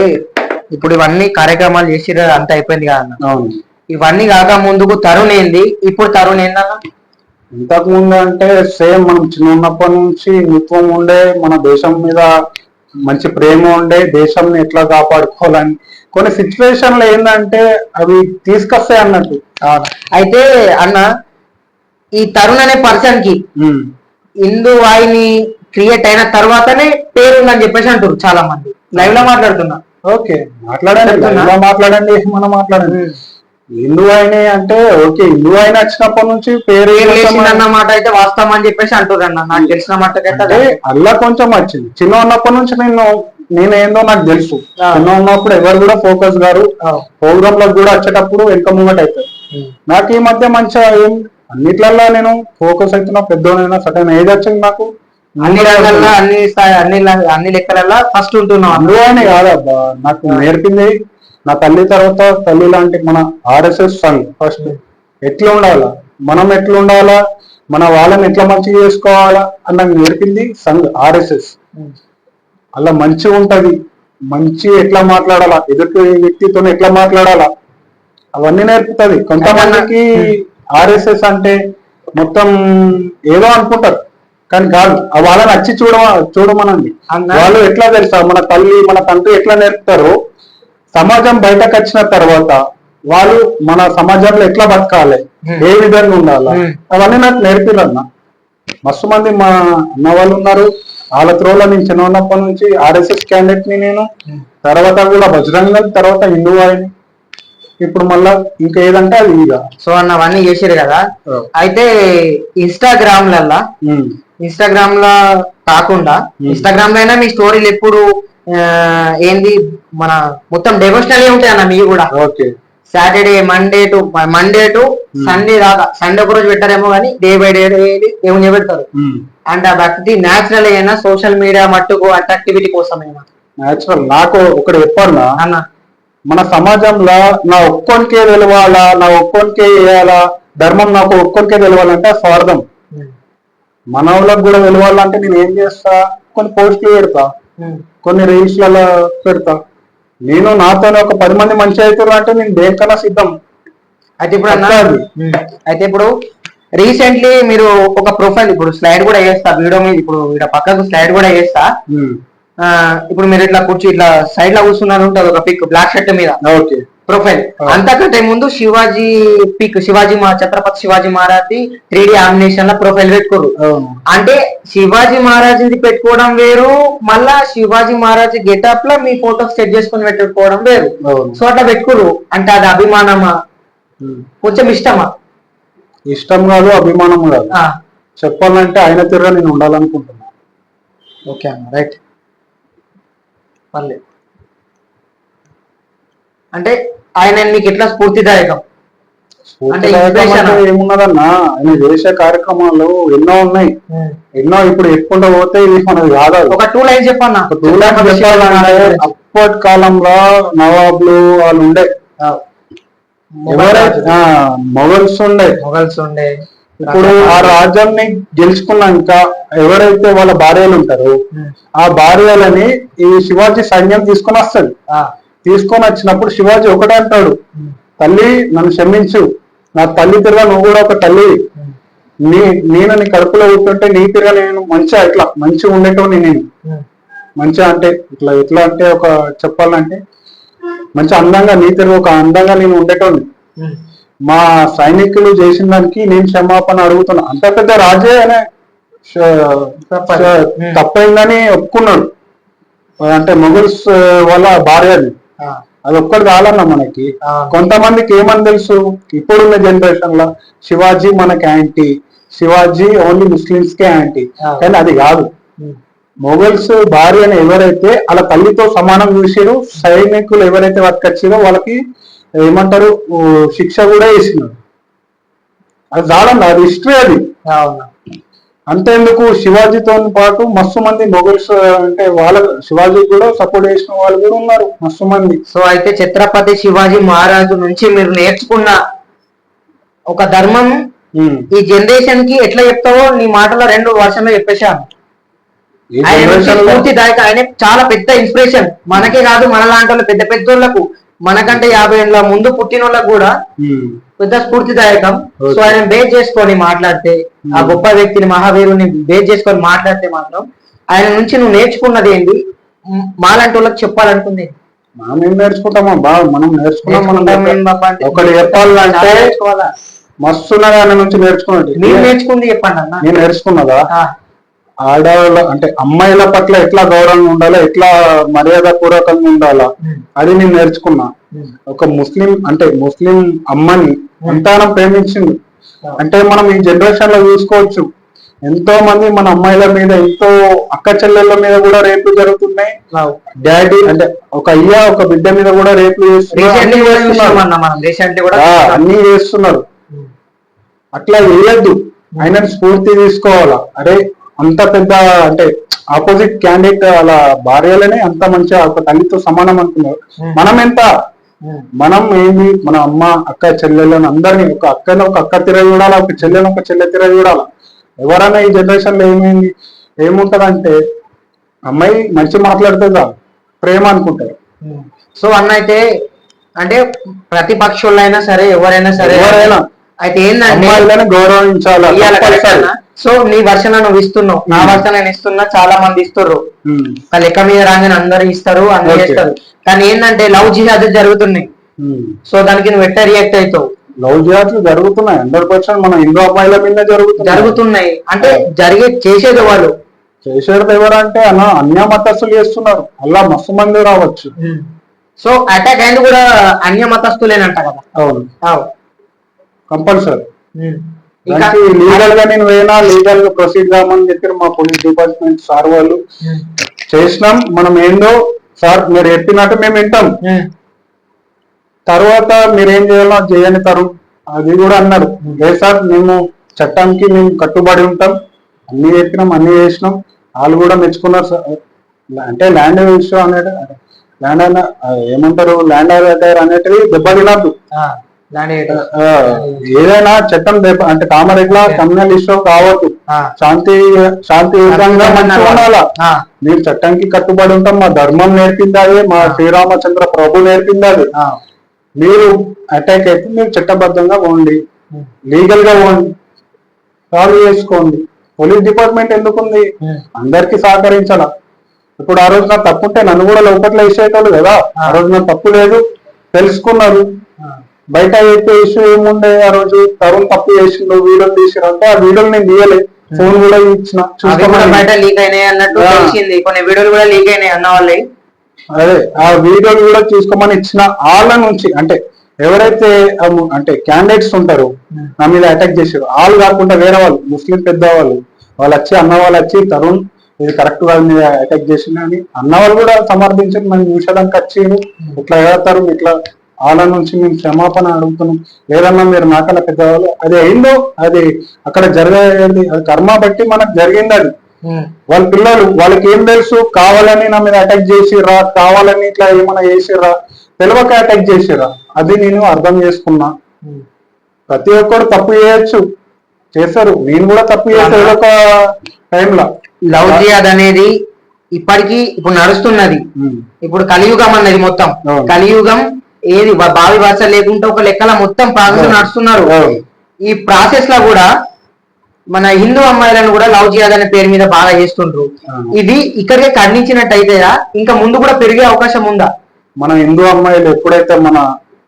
A: ఇప్పుడు ఇవన్నీ కార్యక్రమాలు చేసిర్రు, అంత అయిపోయింది కదా అన్న.
B: అవును.
A: ఇవన్నీ కాక ముందుకు తరుణ్ ఏంది, ఇప్పుడు తరుణ్ ఏందన్న?
B: ఇంతకు ముందు అంటే సేమ్ మనం చిన్న ఉన్నప్పటి నుంచి నిత్యం ఉండే, మన దేశం మీద మంచి ప్రేమ ఉండే, దేశంని ఎట్లా కాపాడుకోవాలని కొన్ని సిచ్యువేషన్లు ఏంటంటే అవి తీసుకొస్తాయి అన్నట్టు.
A: అయితే అన్న, ఈ తరుణ్ అనే పర్సన్ కి హిందూ వాహిని క్రియేట్ అయిన తర్వాతనే పేరు ఉందని చెప్పేసి అంటారు చాలా మంది. లైవ్ లో మాట్లాడుతున్నా.
B: ఓకే, మాట్లాడండి మనం మాట్లాడండి. హిందూ అయినా అంటే ఓకే, హిందూ అయినా వచ్చినప్పటి నుంచి పేరు
A: అన్నమాట అయితే వాస్తవం అని చెప్పేసి అంటారు అన్న. నాకు తెలిసిన మాట
B: అలా కొంచెం వచ్చింది. చిన్న ఉన్నప్పటి నుంచి నేనేందో నాకు తెలుసు. చిన్న ఉన్నప్పుడు ఎవరు కూడా ఫోకస్ గారు ప్రోగ్రామ్ లో కూడా వచ్చేటప్పుడు వెనక ముంగట అవుతారు. నాకు ఈ మధ్య మంచిగా అన్నిట్లల్లో నేను ఫోకస్ అవుతున్నా. పెద్దోనైనా సటన్ ఏజ్ వచ్చింది నాకు.
A: అన్ని రంగాల్లో అన్ని లెక్కలలో ఫస్ట్ ఉంటున్నాం.
B: అందులో అయినా కాదబ్బా, నాకు నేర్పింది నా తల్లి తర్వాత తల్లి లాంటి మన ఆర్ఎస్ఎస్ సంఘ్. ఫస్ట్ ఎట్లా ఉండాలా, మనం ఎట్లా ఉండాలా, మన వాళ్ళని ఎట్లా మంచిగా చేసుకోవాలా అని నాకు నేర్పింది సంఘ్ ఆర్ఎస్ఎస్. అలా మంచి ఉంటది, మంచి ఎట్లా మాట్లాడాలా, ఎదుటి వ్యక్తితో ఎట్లా మాట్లాడాలా అవన్నీ నేర్పుతుంది. కొంతమందికి ఆర్ఎస్ఎస్ అంటే మొత్తం ఏదో అనుకుంటారు, కానీ కాదు. వాళ్ళని వచ్చి చూడమనండి. వాళ్ళు ఎట్లా తెలుసా, మన తల్లి మన తండ్రి ఎట్లా నేర్పుతారో సమాజం బయటకు వచ్చిన తర్వాత వాళ్ళు మన సమాజంలో ఎట్లా బతకాలి, ఏ విధంగా ఉండాలి, అవన్నీ నాకు నేర్పిరన్న. మస్తు మంది మా అన్న వాళ్ళు ఉన్నారు. వాళ్ళ త్రోలో నేను చిన్న ఉన్నప్పటి నుంచి ఆర్ఎస్ఎస్ క్యాండిడేట్ ని నేను. తర్వాత కూడా బజరంగ, తర్వాత హిందూ వారిని, ఇప్పుడు మళ్ళా ఇంకా ఏదంటే అది ఇక.
A: సో అన్న అవన్నీ చేసారు కదా. అయితే ఇన్స్టాగ్రామ్ లో కాకుండా ఇన్స్టాగ్రామ్ లో అయినా మీ స్టోరీలు ఎప్పుడు ఏంది మన మొత్తం డెవోషనల్ ఉంటాయి అన్న. మీ కూడా సాటర్డే మండే టు సండే దాకా, సండే ఒక రోజు పెట్టారేమో కానీ డే బై డే దేవుని పెడతారు. అంటే ఆ భక్తి న్యాచురల్ అయినా సోషల్ మీడియా మట్టుకు అట్రాక్టివిటీ కోసమైనా?
B: న్యాచురల్. నాకు ఒకటి చెప్పాలా అన్న, మన సమాజంలో నా ఒక్కొనికే తెలవాలా, నా ఒక్కొనికే వేయాలా, ధర్మం నాకు ఒక్కొనికే తెలవాలంటే స్వార్థం. మన వాళ్ళకి కూడా తెలవాలంటే నేను ఏం చేస్తా, కొన్ని పోస్టులు పెడతా, కొన్ని రీల్స్లలో పెడతా. నేను నాతోనే ఒక 10 మంది మంచి అవుతారు అంటే నేను దేనికన్నా సిద్ధం.
A: అయితే ఇప్పుడు రీసెంట్లీ మీరు ఒక ప్రొఫైల్, ఇప్పుడు స్లైడ్ కూడా వేస్తా వీడియో మీద, ఇప్పుడు ఇక్కడ పక్కకు స్లైడ్ కూడా వేస్తా. ఇప్పుడు మీరు ఇట్లా ఇట్లా సైడ్ లో కూర్చున్నారు ఉంటుంది ఒక పిక్ బ్లాక్ షర్ట్ మీద ప్రొఫైల్. అంతకంటే ముందు Shivaji pic, Chhatrapati Shivaji Maharaj 3D animation లో ప్రొఫైల్ పెట్టుకోరు. అంటే శివాజీ మహారాజ్ పెట్టుకోవడం వేరు, మళ్ళా శివాజీ మహారాజ్ గెటప్ లో మీ ఫోటో సెట్ చేసుకుని పెట్టుకోవడం వేరు. సో అట్లా పెట్టుకోరు. అంటే అది అభిమానమా, కొంచెం ఇష్టమా?
B: ఇష్టం కాదు, అభిమానం కాదు. చెప్పాలంటే ఆయన తీరుగా నేను ఉండాలనుకుంటున్నా.
A: ఓకే అన్న, రైట్. పర్లేదు. అంటే ఆయన మీకు ఎట్లా స్ఫూర్తిదాయకం?
B: ఏమున్నదన్నా, ఆయన చేసే కార్యక్రమాలు ఎన్నో ఉన్నాయి, ఎన్నో. ఇప్పుడు చెప్పుకుంటూ పోతే ఇది మనది కాదు.
A: ఒక 2 లైన్స్ చెప్పన్నా.
B: 2 లైన్స్ చెప్పాలంటే అప్పటి కాలంలో నవాబులు వాళ్ళు ఉండే, ఎవరైతే మొఘల్స్ ఉండే. ఇప్పుడు ఆ రాజ్యాన్ని గెలుచుకున్నాక ఎవరైతే వాళ్ళ భార్యలు ఉంటారో ఆ భార్యలని ఈ శివాజీ సైన్యం తీసుకొని వస్తాడు. తీసుకొని వచ్చినప్పుడు శివాజీ ఒకటే అంటాడు, తల్లి నన్ను క్షమించు, నా తల్లి తిరగా నువ్వు కూడా ఒక తల్లి, నేను నీ కడుపులో ఉంటుంటే నీ తిరగా నేను మంచిగా ఇట్లా మంచిగా ఉండేటోని, నేను మంచిగా అంటే ఇట్లా ఎట్లా అంటే ఒక చెప్పాలంటే మంచి అందంగా నీ తిరగా ఒక అందంగా నేను ఉండేటోని. మా సైనికులు చేసిన దానికి నేను క్షమాపణ అడుగుతున్నా. అంత పెద్ద రాజే అనే తప్పైందని ఒప్పుకున్నాడు. అంటే మొఘల్స్ వాళ్ళ భార్యని, అది ఒక్కటి కావాలన్నా మనకి. కొంతమందికి ఏమని తెలుసు, ఇప్పుడున్న జనరేషన్ లో శివాజీ మనకి యాంటీ, శివాజీ ఓన్లీ ముస్లిమ్స్ కే యాంటీ. కానీ అది కాదు. మొఘల్స్ భార్యని ఎవరైతే అలా తల్లితో సమానం చూసారో, సైనికులు ఎవరైతే వర్కొచ్చారో వాళ్ళకి ఏమంటారు శిక్ష కూడా వేసినారు. అది చాలండి, అది హిస్టరీ అది. అంతేందుకు శివాజీతో పాటు మస్తు మంది మొఘల్స్ అంటే వాళ్ళ శివాజీ కూడా సపోర్ట్ చేసిన వాళ్ళు కూడా ఉన్నారు మస్తు మంది.
A: సో అయితే ఛత్రపతి శివాజీ మహారాజు నుంచి మీరు నేర్చుకున్న ఒక ధర్మం ఈ జనరేషన్ కి ఎట్లా చెప్తావో నీ మాటలో 2 వర్షంలో చెప్పేశాను. స్ఫూర్తిదాయక, ఆయన చాలా పెద్ద ఇన్స్పిరేషన్ మనకే కాదు, మన లాంటి వాళ్ళు పెద్ద పెద్దోళ్లకు, మనకంటే 50 ఏళ్ళ ముందు పుట్టిన వాళ్ళకు కూడా పెద్ద స్ఫూర్తిదాయకం. సో ఆయన బేస్ చేసుకొని మాట్లాడితే, ఆ గొప్ప వ్యక్తిని మహావీరుని బేస్ చేసుకొని మాట్లాడితే మాత్రం ఆయన నుంచి నువ్వు నేర్చుకున్నది ఏంటి, మాలాంటి వాళ్ళకి చెప్పాలనుకుంది?
B: మనం ఏం నేర్చుకుంటామా బాగా, మనం నేర్చుకున్నాం. ఒకటి చెప్పాలంటే మస్తున్నది ఆయన నుంచి నేర్చుకున్నది.
A: మీరు నేర్చుకుంది చెప్పండి అన్న.
B: నేను నేర్చుకున్నదా, ఆడవాళ్ళ అంటే అమ్మాయిల పట్ల ఎట్లా గౌరవంగా ఉండాలా, ఎట్లా మర్యాద పూర్వకంగా ఉండాలా, అది నేను నేర్చుకున్నా. ఒక ముస్లిం అంటే ముస్లిం అమ్మని ఎంతగానో ప్రేమించింది అంటే మనం ఈ జనరేషన్ లో చూసుకోవచ్చు. ఎంతో మంది మన అమ్మాయిల మీద, ఎంతో అక్క చెల్లెళ్ళ మీద కూడా రేపులు జరుగుతున్నాయి. డాడీ అంటే ఒక అయ్యా ఒక బిడ్డ మీద కూడా రేపులు చేస్తున్నారు, అన్ని చేస్తున్నారు. అట్లా వేయద్దు, ఆయనని స్ఫూర్తి తీసుకోవాలా. అరే అంత పెద్ద అంటే ఆపోజిట్ క్యాండిడేట్ అలా భార్యలనే అంత మంచిగా ఒక తల్లితో సమానం అనుకున్నారు. మనం ఎంత, మనం ఏంది మన అమ్మ అక్క చెల్లెళ్ళని అందరినీ, ఒక అక్కని ఒక అక్క తిర చూడాలా, ఒక చెల్లెని ఒక చెల్లె తిర చూడాలా. ఎవరైనా ఈ జనరేషన్ లో ఏముంటదంటే అమ్మాయి మంచి మాట్లాడుతుందా ప్రేమ అనుకుంటారు.
A: సో అన్న అయితే అంటే ప్రతిపక్షులైనా సరే ఎవరైనా సరే అయితే ఏంటంటే
B: గౌరవించాలి.
A: సో నీ వర్షన నువ్వు ఇస్తున్నావు, నా వర్షన నేను ఇస్తున్నా, చాలా మంది ఇస్తారు, లెక్క మీద రాగానే అందరు ఇస్తారు, అందరు చేస్తారు. కానీ ఏంటంటే లవ్ జిహాద్ జరుగుతున్నాయి. సో దానికి నువ్వు ఎట్లా రియాక్ట్ అవుతావు?
B: లవ్ జిహాద్లు జరుగుతున్నాయి 100%. మన హిందూ అమ్మాయిల మీద
A: జరుగుతున్నాయి అంటే చేసేది వాళ్ళు,
B: చేసేది ఎవరంటే అన్య మతస్థులు చేస్తున్నారు. అలా మస్తు మంది రావచ్చు.
A: సో అటాక్ అయింది కూడా అన్య మతస్థులేనంట కదా.
B: అవును, కంపల్సరీ. లీగల్ గా నేను వేనా లీగల్ గా ప్రొసీడ్ కామని చెప్పారు మా పోలీస్ డిపార్ట్మెంట్ సార్ వాళ్ళు. చేసినాం మనం, ఏందో సార్ మీరు చెప్పినట్టు మేము వింటాం, తర్వాత మీరేం చేయాలో చేయని తరుణ్ అది కూడా అన్నారు. లేదు సార్ మేము చట్టానికి మేము కట్టుబడి ఉంటాం, అన్ని చెప్పినాం అన్ని చేసినాం. వాళ్ళు కూడా మెచ్చుకున్నారు సార్. అంటే ల్యాండ్ ఇష్యూ అనేది ల్యాండ్ ఏమంటారు ల్యాండ్ అనేటివి దెబ్బతినద్దు. ఏదైనా చట్టం అంటే కామరెడ్ల కమ్యూనల్ ఇష్యూ కావద్దు, శాంతియుతంగా మంచిగా ఉండాలా. మీరు చట్టానికి కట్టుబడి ఉంటాం, మా ధర్మం నేర్పింది అది, మా శ్రీరామచంద్ర ప్రభు నేర్పింది అది. మీరు అటాక్ అయితే మీరు చట్టబద్ధంగా పోండి, లీగల్ గా పోండి, సాల్వ్ చేసుకోండి. పోలీస్ డిపార్ట్మెంట్ ఎందుకుంది, అందరికి సహకరించాలా. ఇప్పుడు ఆ రోజు నా తప్పుంటే నన్ను కూడా లోపట్ల వేసేటోళ్ళు కదా. ఆ రోజు నా తప్పు లేదు, తెలుసుకున్నారు. బయట అయితే ఇష్యూ ఏముండే, ఆ రోజు తరుణ్ తప్పు చేసిండు, వీడియోలు తీసిరు అంటే ఆ వీడియోలు నేను తీయలేదు, ఫోన్ కూడా ఇచ్చిన.
A: బయట లీక్ అయినాయి అన్నట్టు తెలిసింది, కొన్ని వీడియోలు కూడా లీక్ అయినాయి అన్న వాళ్ళే.
B: అదే ఆ వీడియోలు కూడా చూసుకోమని ఇచ్చిన. వాళ్ళ నుంచి అంటే ఎవరైతే అంటే క్యాండిడేట్స్ ఉంటారో నా మీద అటాక్ చేసారు, వాళ్ళు కాకుండా వేరే వాళ్ళు ముస్లిం పెద్దవాళ్ళు వాళ్ళు వచ్చి అన్న వాళ్ళు వచ్చి తరుణ్ ఇది కరెక్ట్ గా మీద అటాక్ చేసింది అని అన్నవాళ్ళు కూడా సమర్థించారు. మనం చూసేదానికి వచ్చి ఇట్లా ఏడతారు, ఇట్లా వాళ్ళ నుంచి మేము క్షమాపణ అడుగుతున్నాం. లేదన్నా మీరు నాకన్నా పెద్దవాళ్ళు, అది అయిందో అది అక్కడ జరిగేది, అది కర్మ బట్టి మనకు జరిగింది. అది వాళ్ళ పిల్లలు వాళ్ళకి ఏం తెలుసు, కావాలని నా మీద అటాక్ చేసిర్రా, కావాలని ఇట్లా ఏమైనా చేసిర్రా, తెలియక అటాక్ చేసిర్రా, అది నేను అర్థం చేసుకున్నా. ప్రతి ఒక్కరు తప్పు చేయొచ్చు, చేస్తారు. నేను కూడా తప్పు చేస్తా ఏదో ఒక టైంలో.
A: లవ్ జిహాద్ అనేది ఇప్పటికీ ఇప్పుడు నడుస్తున్నది. ఇప్పుడు కలియుగం అన్నది మొత్తం కలియుగం ఏది బావి వరుస లేకుండా ఒక లెక్కల మొత్తం ప్రాసెస్ నడుస్తున్నారు. ఈ ప్రాసెస్ లో కూడా మన హిందూ అమ్మాయిలను కూడా లవ్ జిహాద్ అనే పేరు మీద బాగా చేస్తుండ్రు. ఇది ఇక్కడికే ఖండించినట్టయితేరా ఇంకా ముందు కూడా పెరిగే అవకాశం ఉందా?
B: మన హిందూ అమ్మాయిలు ఎప్పుడైతే మన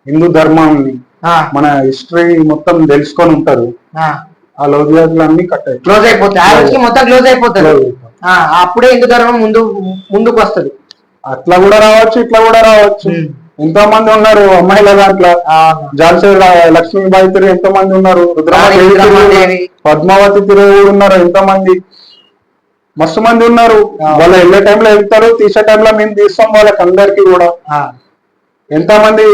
B: హిందూ ధర్మాన్ని మన హిస్టరీ మొత్తం తెలుసుకొని ఉంటారు, ఆ లవ్ జిహాద్లు అన్ని
A: క్లోజ్ అయిపోతాయి. ఆ రోజుకి మొత్తం క్లోజ్ అయిపోతారు. అప్పుడే హిందూ ధర్మం ముందుకు వస్తుంది.
B: అట్లా కూడా రావచ్చు, ఇట్లా కూడా రావచ్చు. ఎంతో మంది ఉన్నారు అమ్మాయిల దాంట్లో. ఝాన్సీ లక్ష్మీబాయి తిరుగు ఎంతో మంది ఉన్నారు, రుద్రమాదేవి పద్మావతి తిరుగు ఉన్నారు, ఎంతో మంది మస్తు మంది ఉన్నారు. వాళ్ళు వెళ్ళే టైంలో వెళ్తారు, తీసే టైంలో మేము తీస్తాం వాళ్ళకి అందరికి కూడా. ఎంతమంది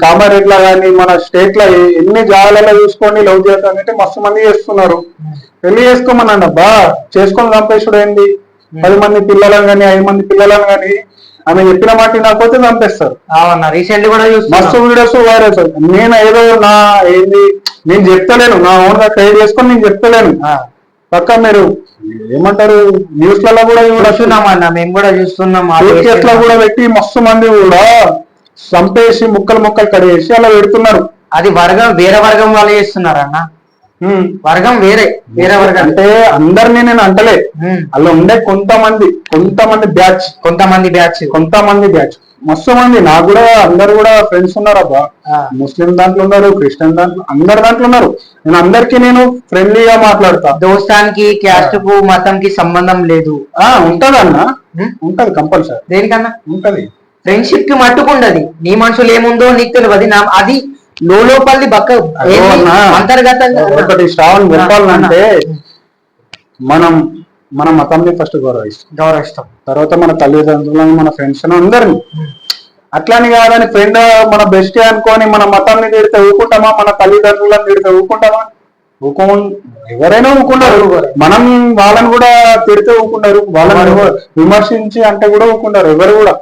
B: కామారెడ్డిలో కానీ మన స్టేట్ లో ఎన్ని జాగాలలో చూసుకోండి లవ్ చేస్తానంటే మస్తు మంది చేస్తున్నారు. పెళ్లి చేసుకోమనండి అబ్బా, చేసుకొని చంపేసుడు ఏంది? 10 మంది పిల్లలను కానీ 5 మంది పిల్లలను కానీ ఆమె చెప్పిన మాట నాకపోతే చంపేస్తారు.
A: రీసెంట్ కూడా
B: మస్తు వీడియోస్ వైరస్. నేను ఏదో నా ఏంది నేను చెప్తలేను, నా ఓన్ గా ట్రై చేసుకొని నేను చెప్తలేను. పక్క మీరు ఏమంటారు న్యూస్ లలో కూడా
A: చూస్తున్నాం అన్న, మేము కూడా చూస్తున్నాం.
B: లో కూడా పెట్టి మస్తు మంది కూడా చంపేసి ముక్కలు ముక్కలు కడిగేసి అలా పెడుతున్నారు.
A: అది వర్గం వేరే వర్గం వాళ్ళు చేస్తున్నారు అన్న. వర్గం వేరే వర్గం
B: అంటే అందరినీ నేను అంటలే, అలా ఉండే కొంతమంది బ్యాచ్ మస్తు మంది నాకు కూడా అందరు కూడా ఫ్రెండ్స్ ఉన్నారు అబ్బా. ముస్లిం దాంట్లో ఉన్నారు, క్రిస్టియన్ దాంట్లో, అందరి దాంట్లో ఉన్నారు. నేను అందరికి నేను ఫ్రెండ్లీగా మాట్లాడతా.
A: దోస్తానికి క్యాస్ట్ కు మతం కి సంబంధం లేదు.
B: ఉంటది అన్న, ఉంటది కంపల్సరీ.
A: దేనికన్నా
B: ఉంటది,
A: ఫ్రెండ్షిప్ కి మట్టుకుంటది. నీ మనసులో ఏముందో నీకు తెలియదు. అది లోపలిది అంతర్గతంగా.
B: ఒకటి శ్రావణ్ చెప్పాలంటే మన మతాన్ని ఫస్ట్ గౌరవిస్తాం, తర్వాత మన తల్లిదండ్రులను, మన ఫ్రెండ్స్ అందరిని. అట్లాని కాదని ఫ్రెండ్ మన బెస్ట్ అనుకొని మన మతాన్ని తిడితే ఊకుంటామా? మన తల్లిదండ్రులను తిడితే ఊకుంటామా? ఎవరైనా ఊకుంటారు. మనం వాళ్ళని కూడా తిడితే ఊకుంటారు, వాళ్ళని విమర్శించి అంటే కూడా ఊకుంటారు ఎవరు కూడా.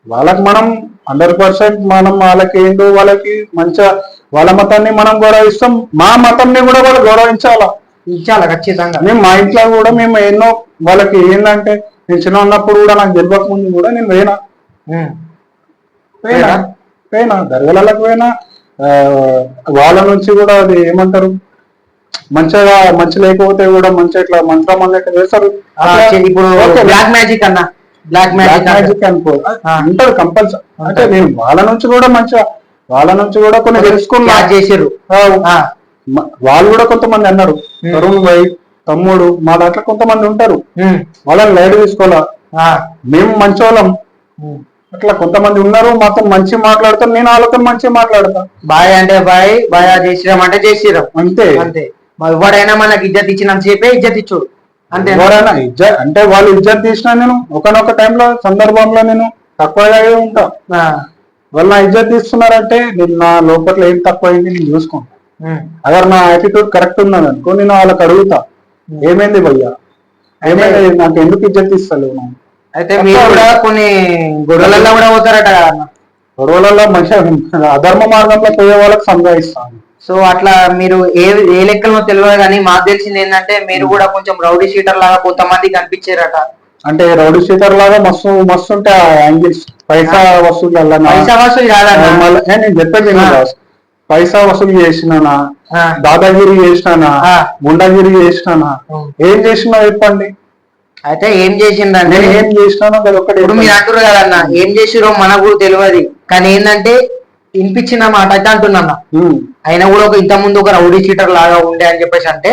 B: వాళ్ళకి మనం 100% మనం వాళ్ళకి ఏంటో వాళ్ళకి మంచిగా వాళ్ళ మతాన్ని మనం గౌరవిస్తాం, మా మతాన్ని కూడా వాళ్ళు గౌరవించాలా.
A: ఇచ్చాలా ఖచ్చితంగా.
B: మేము మా ఇంట్లో కూడా మేము ఎన్నో వాళ్ళకి ఏంటంటే నేను చిన్న ఉన్నప్పుడు కూడా నాకు తెలియక ముందు కూడా నేను పోయినా దర్గాలకు పోయినా. వాళ్ళ నుంచి కూడా అది ఏమంటారు మంచి లేకపోతే కూడా మంచిగా ఇట్లా మంత్రం అన్నట్టు వేస్తారు.
A: ఇప్పుడు బ్లాక్ మ్యాజిక్ అన్న, బ్లాక్ మ్యాజిక్
B: అనుకో అంటారు కంపల్సరీ. అంటే నేను వాళ్ళ నుంచి కూడా కొన్ని తెలుసుకున్నా
A: చేసారు.
B: వాళ్ళు కూడా కొంతమంది అన్నారు, తరుణ్ భాయ్ తమ్ముడు మా దాంట్లో కొంతమంది ఉంటారు, వాళ్ళని లైట్ తీసుకోవాలా, మేము మంచోళ్ళం. అట్లా కొంతమంది ఉన్నారు మాతో మంచి మాట్లాడతారు, నేను వాళ్ళతో మంచిగా మాట్లాడతా.
A: బాయ్ అంటే బాయ్ చేసిరాం అంటే చేసిరాం, అంతే అంతే. ఎవడైనా మనకి ఇజ్జత్ ఇచ్చినంత సేపే ఇజ్జత్ ఇచ్చు, అంతే.
B: ఎవరైనా ఇజ్జత్ అంటే వాళ్ళు ఇజ్జత్ తీసినా నేను ఒకనొక టైంలో సందర్భంలో నేను తక్కువగా ఉంటా. వాళ్ళు నా ఇజ్జత్ తీస్తున్నారంటే నేను నా లోపల ఏం తక్కువ అయింది నేను చూసుకుంటా. అగర్ నా యాటిట్యూడ్ కరెక్ట్ ఉన్నది అనుకో నేను వాళ్ళకి అడుగుతా, ఏమైంది భయ్యా, ఏమైంది, నాకు ఎందుకు ఇజ్జత్ ఇస్తలేవు?
A: అయితే మీరు కూడా కొన్ని గొడవలలో కూడా పోతారట కదా?
B: గొడవలలో మంచిగా అధర్మ మార్గంలో పోయే వాళ్ళకి సంజాయిస్తాను.
A: సో అట్లా మీరు ఏ లెక్కలో తెలియదు కానీ మాకు తెలిసింది ఏంటంటే మీరు కూడా కొంచెం రౌడీ షీటర్ లాగా కొంతమంది కనిపించారట.
B: అంటే రౌడీ షీటర్ లాగా మస్తు ఉంటే యాంగిల్స్ పైసా వసూలు కాదన్నా. నేను చెప్పేది పైసా వసూలు చేసినానా, దాదాగిరి చేసినానా, గుండాగిరి చేసినానా, ఏం చేసినా చెప్పండి. అయితే ఏం చేసిందంటే
A: ఏం చేసినానో అది ఒకటి. ఇప్పుడు మీరు అంటారు కదన్నా ఏం చేసిరో మనకు కూడా తెలియదు, కానీ ఏంటంటే వినిపించిన మాట అయితే అంటున్నా. అయినా కూడా ఇంత ముందు ఒక రౌడీ షీటర్ లాగా ఉండే అని చెప్పేసి అంటే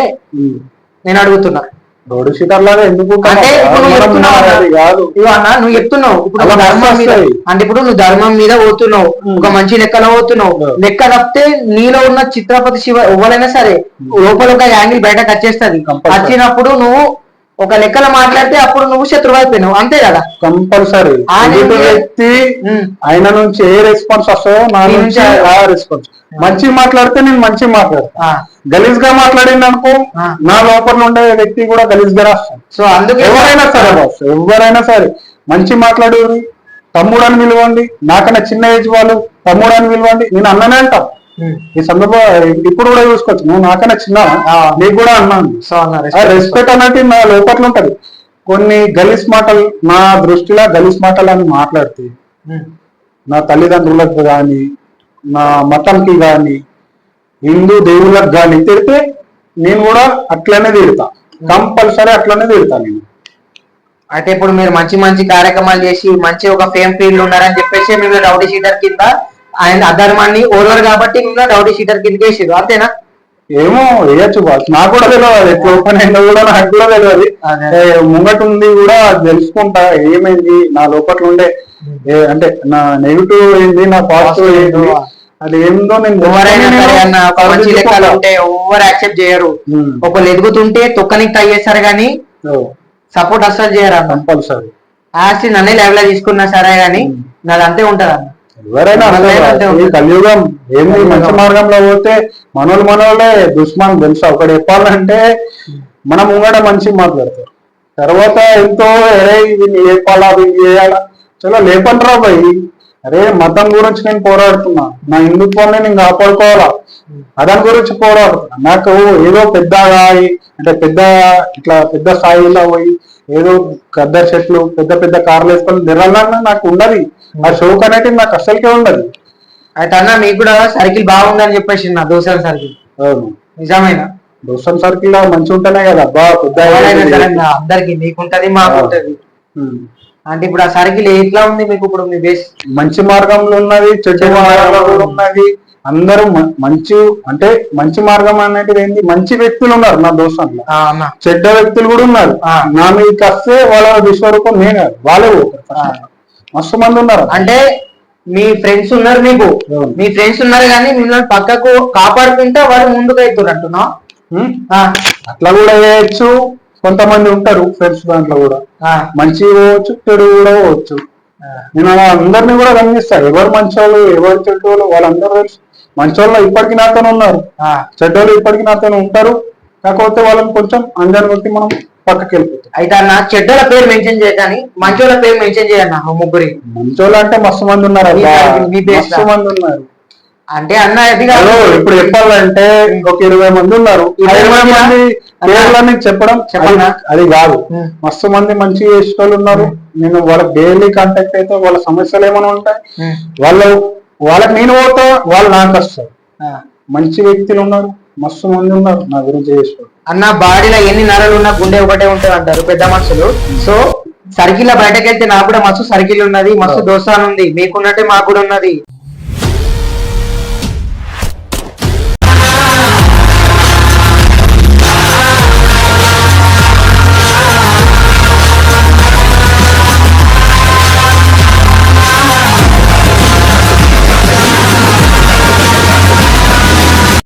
A: నేను అడుగుతున్నా,
B: రౌడీ షీటర్ లాగా ఎందుకు
A: అంటే నువ్వు చెప్తున్నావు ఇప్పుడు ధర్మం మీద, అంటే ఇప్పుడు నువ్వు ధర్మం మీద పోతున్నావు, ఒక మంచి లెక్కలో పోతున్నావు. లెక్క తప్పితే నీలో ఉన్న చిత్రపతి శివ ఎవరైనా సరే లోపల ఒక యాంగిల్ బయటకు వచ్చేస్తుంది. వచ్చినప్పుడు నువ్వు ఒక లెక్కలో మాట్లాడితే అప్పుడు నువ్వు శత్రువు అయిపోయినావు, అంతే కదా?
B: కంపల్సరీ వ్యక్తి ఆయన నుంచి ఏ రెస్పాన్స్ వస్తుందో నా నుంచి ఆ రెస్పాన్స్. మంచి మాట్లాడితే నేను మంచి మాట్లాడతా, గలీజ్ గా మాట్లాడింది అనుకో నా లోపల ఉండే వ్యక్తి కూడా గలీజ్ గా రాస్తాను.
A: సో అందుకే
B: ఎవరైనా సరే మంచి మాట్లాడేది తమ్ముడు అని పిలవండి, నాకన్నా చిన్న ఏజ్ వాళ్ళు తమ్ముడు అని పిలవండి, నేను అన్ననే అంటాం. ఈ సందర్భం ఇప్పుడు కూడా చూసుకోవచ్చు, నువ్వు నాకన్నా చిన్న నీకు కూడా అన్నాను. రెస్పెక్ట్ అన్నట్టు నా లోపల ఉంటది. కొన్ని గలీజ్ మాటలు నా దృష్టిలో గలీజ్ మాటలు అని మాట్లాడితే నా తల్లిదండ్రులకు గాని నా మతంకి గాని హిందూ దేవుళ్ళకి గాని తిడితే నేను కూడా అట్లనే తిడతా, కంపల్సరీ అట్లనే తిడతా నేను.
A: అయితే ఇప్పుడు మీరు మంచి మంచి కార్యక్రమాలు చేసి మంచి ఒక ఫేమ్ ఫీల్డ్ ఉన్నారని చెప్పేసి మీరు రౌడీ షీటర్ కింద ఆయన అధర్మాన్ని ఓర్వరు కాబట్టి మీరు రౌడీ షీటర్ కింద వేసారు, అంతేనా?
B: ఏమో వేయచ్చు బాస్, నాకు కూడా తెలియదు ఎట్లా ఓపెన్ అయిందో కూడా నాకు కూడా తెలియదు. ముంగటి ఉంది కూడా తెలుసుకుంటా ఏమైంది నా లోపల ఉండే, అంటే నా నెగిటివ్ ఏంది నా పాజిటివ్ ఏంది అది ఏందో. నేను
A: ఎవరైనా మంచి లెక్కలు ఉంటే ఎవరు యాక్సెప్ట్ చేయరు, ఒకళ్ళు ఎదుగుతుంటే తొక్కనికి ట్రై చేస్తారు కానీ సపోర్ట్ అస్సలు చేయరు.
B: కంపల్సరీ
A: ఆస్తి నన్నే లెవెల్ తీసుకున్నా సరే గానీ నాది అంతే ఉంటది అన్న.
B: ఎవరైనా అంతే. ఈ కలియుగం ఏంది, మంచి మార్గంలో పోతే మనోళ్ళే దుష్మన్ తెలుసా. ఒకటి చెప్పాలంటే మనం ముంగడ మంచి మాట్లాడతారు, తర్వాత ఎంతో అరే వీళ్ళు లేపాలా వీళ్ళు చేయాలా, చలో లేపంటారా పోయి. అరే మతం గురించి నేను పోరాడుతున్నా, నా హిందుత్వాన్ని నేను కాపాడుకోవాలా, అదాని గురించి పోరాడుతున్నా. నాకు ఏదో పెద్దగా అంటే ఇట్లా పెద్ద స్థాయిలో పోయి ఏదో గద్దర్ చెట్లు పెద్ద పెద్ద కార్లు వేసుకొని తిరగాలన్నా నాకు ఉండదు. ఆ షోక్ అనేది నాకు అస్సలకే ఉండదు.
A: అయితే అన్న మీకు కూడా సర్కిల్ బాగుందని చెప్పేసి నా దోశల సర్కిల్
B: అవును,
A: నిజమేనా?
B: దోసం సర్కిల్ మంచిగా ఉంటేనే కదా అబ్బా పెద్ద
A: అందరికి మీకుంటది మాకుంటది. అంటే ఇప్పుడు ఆ సర్కిల్ ఎట్లా ఉంది మీకు? ఇప్పుడు మీ బేస్
B: మంచి మార్గంలో ఉన్నది, చెడు మార్గంలో కూడా ఉన్నది. అందరూ మంచి అంటే మంచి మార్గం అనేది ఏంటి, మంచి వ్యక్తులు ఉన్నారు నా దోస్తంలో, చెడ్డ వ్యక్తులు కూడా ఉన్నారు. నా మీదకి వస్తే వాళ్ళ విశ్వరూపం నేను కాదు, వాళ్ళే పోతారు. మస్తు మంది ఉన్నారు.
A: అంటే మీ ఫ్రెండ్స్ ఉన్నారు, మీకు మీ ఫ్రెండ్స్ ఉన్నారు కానీ మిమ్మల్ని పక్కకు కాపాడుకుంటే వాళ్ళు ముందుకు అవుతారు అంటున్నా.
B: అట్లా కూడా చేయొచ్చు. కొంతమంది ఉంటారు ఫ్రెండ్స్ దాంట్లో కూడా మంచి పోవచ్చు, చెడు కూడా పోవచ్చు. నేను అలా అందరినీ కూడా గమనిస్తాను, ఎవరు మంచోళ్ళు ఎవరు చెడ్డోళ్ళు వాళ్ళందరూ తెలుసు. మంచోళ్ళు ఇప్పటికీ నాతోనే ఉన్నారు, చెడ్డోళ్ళు ఇప్పటికీ నాతోనే ఉంటారు. కాకపోతే వాళ్ళని కొంచెం అంజాన్ని కొట్టి మనం పక్కకి వెళ్ళిపోతాం.
A: అయితే అన్న చెడ్డల పేరు మెన్షన్ చేయగాని మంచోళ్ళ పేరు మెన్షన్ చేయన్న. ముగ్గురి
B: మంచోళ్ళు అంటే మస్తు మంది ఉన్నారు, మస్తు మంది ఉన్నారు.
A: అంటే అన్న
B: ఇప్పుడు చెప్పాలంటే ఇంకొక 20 మంది ఉన్నారు. 20 మంది పేర్లని చెప్పడం అది కాదు. మస్తు మంది మంచి చేసేటోళ్ళు ఉన్నారు. నేను వాళ్ళకి డైలీ కాంటాక్ట్ అయితే వాళ్ళ సమస్యలు ఏమైనా ఉంటాయి, వాళ్ళకి నేను పోతా, వాళ్ళు నాకు వస్తారు. మంచి వ్యక్తులు ఉన్నారు, మస్తు మంది ఉన్నారు నా గురించి చేసేటోళ్ళు.
A: అన్న బాడీలో ఎన్ని నరాలు ఉన్నా గుండె ఒకటే ఉంటుంది అంటారు పెద్ద మనుషులు. సో సర్కిల్ బయటకు వెళ్తే నాకు కూడా మస్తు సర్కిల్ ఉన్నది, మస్తు దోస్తాను ఉంది, మీకున్నట్టే మాకు కూడా ఉన్నది.